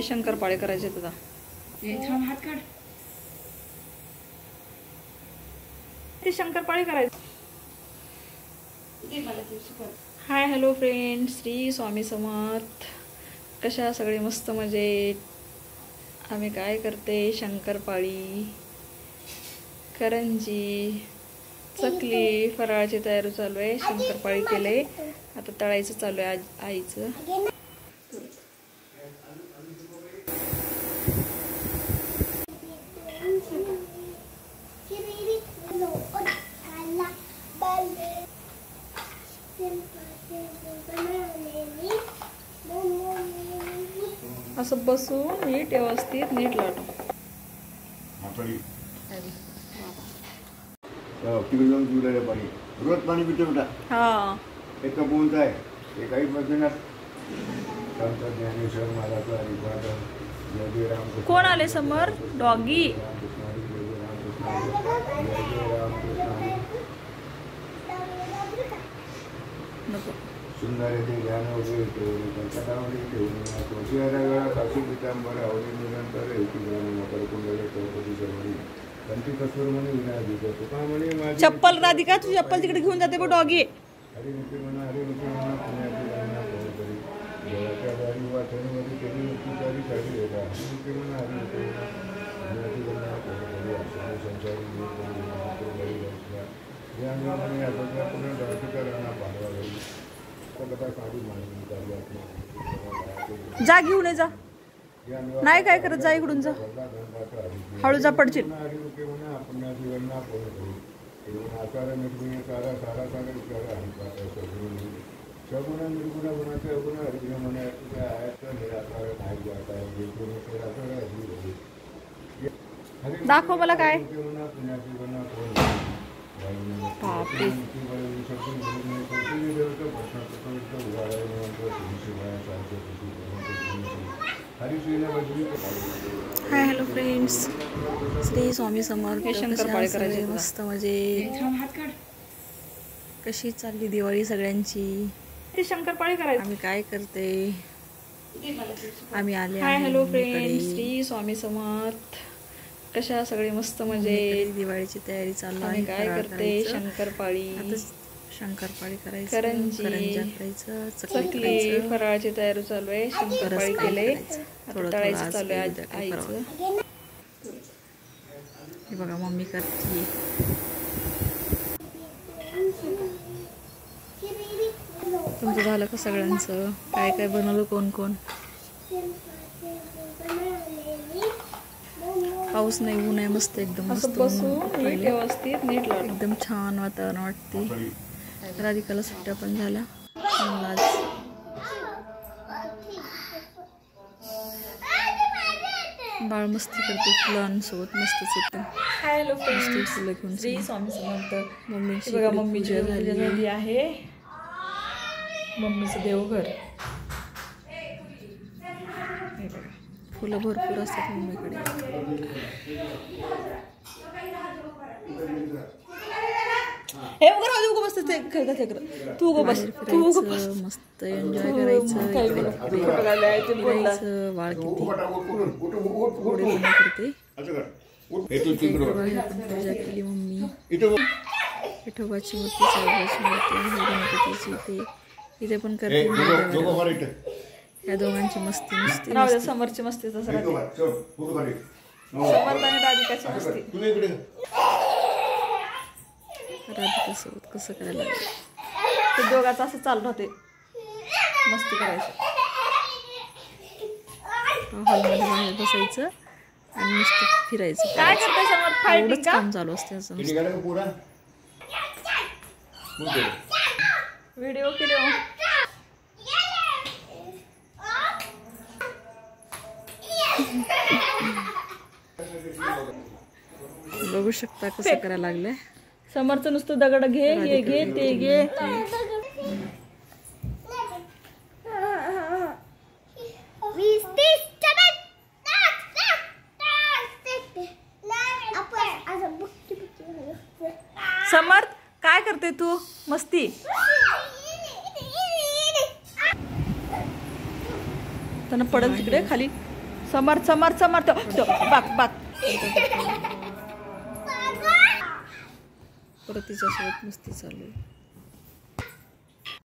शंकरपाळे करायचे तुला. हात काढ. ते शंकरपाळे करायचे. Hi hello friend, Shri Swami Samarth. कशा सगळे मस्त मजेत. आम्ही काय करते, शंकरपाळी, करंजी, चकली, फराळाची तयारी चालू आहे. शंकरपाळी केले, आता तळायचं चालू आहे आईचं. असं बसून नीट व्यवस्थित नीट लाटू. तिकडे जाऊन पिवलेलं पाणी, रोज पाणी पितो बेटा. हा, एक कपून आहे ते काही बदलणार. ज्ञानेश्वर महाराज कोण आले समोर? डॉगी. नको. सुंदर ते ज्ञान वगैरे ठेवून कंकटावरी ठेवून तुळशीच्या गळा काशी पितांबर आवडी निरंतर हेतू ज्ञान मकर कुंडले चौपदी जवळी कंठी कसूर म्हणे विनायक तुका म्हणे माझी चप्पल राधिका, तुझी चप्पल तिकडे घेऊन जाते बघ डॉगी. हरिमुखी म्हणा पुण्याची गणना कोण करी देवाच्या दारी वाचनमध्ये केली उपचारी साठी येतात. हरिमुखी म्हणा हरिमुखी म्हणा पुण्याची गणना कोण करी अशा संचारी या अंगामध्ये आपल्या पुन्हा दर्शिका गणना पाहावा गई. जा घेऊन ये, जा. नाही काय करत, जा इकडून, जा. हळू जा, पडशील. दाखव मला काय. Hi hello friends, Shri Swami Samarth. शंकरपाळे करायचे मस्त मजेत. कशी चालली दिवाळी सगळ्यांची? ते शंकरपाळे करायचे. आम्ही काय करते, आम्ही आले. Hi hello friends, Shri Swami Samarth. कशा सगळे मस्त मजेत. दिवाळीची तयारी चालू आहे. काय करते, शंकरपाळी, शंकरपाळी करायची, करंजी करायचं, चकली, फराळाची तयारी चालू आहे. शंकरपाळी केले, थोडं तळायचं चालू आहे आईचं. हे बघा मम्मी करते. तुमचं झालं का सगळ्यांचं? काय काय बनवलं, कोण कोण? पाऊस नाही, ऊन आहे, मस्त एकदम मस्त बसून व्यवस्थित नीट लावलं. एकदम छान वातावरण वाटते. राधिकाला सुट्ट्या पण झाल्या. आज बाळ मस्ती करते फुलांसोबत, मस्तच एकदम. हॅलो फ्रेंड्स, फुलं घेऊन श्री स्वामी समर्थ. मम्मीची बघा, मम्मीची झाली आहे. मम्मीचं देवघर. फुलं भरपूर असतात मम्मीकडे. हे वगैरे उगं बसत खेळतात लेकरं. तू उगं बस, तू उगं बस. मस्त एन्जॉय करायचं, बाळ किती गोडे करते. पूजा केली मम्मी. विठोबाची मूर्ती, साईबाबाची मूर्ती आहे, गणपतीची इथे इथे पण करते. या दोघांची मस्ती मस्ती समोरची मस्ती तसं समर्थ आणि राधिकाची मस्ती. राधिकासोबत कसं करायला लागलं ते दोघांचं असं चालू राहते, मस्ती करायची. हॉलमध्ये बाहेर बसायचं आणि नुसतं फिरायचं. काय करते समोर? एवढंच काम चालू असते. असं व्हिडिओ केले बघू शकता कसं करायला लागलंय. समोरचं नुसतं दगड घे, हे घे, ते घे. समर्थ काय करते तू? मस्ती. त्यांना पडल तिकडे खाली. समर्थ समर्थ समर्थ बाक बाक परत तिच्यासोबत मस्ती चालू आहे.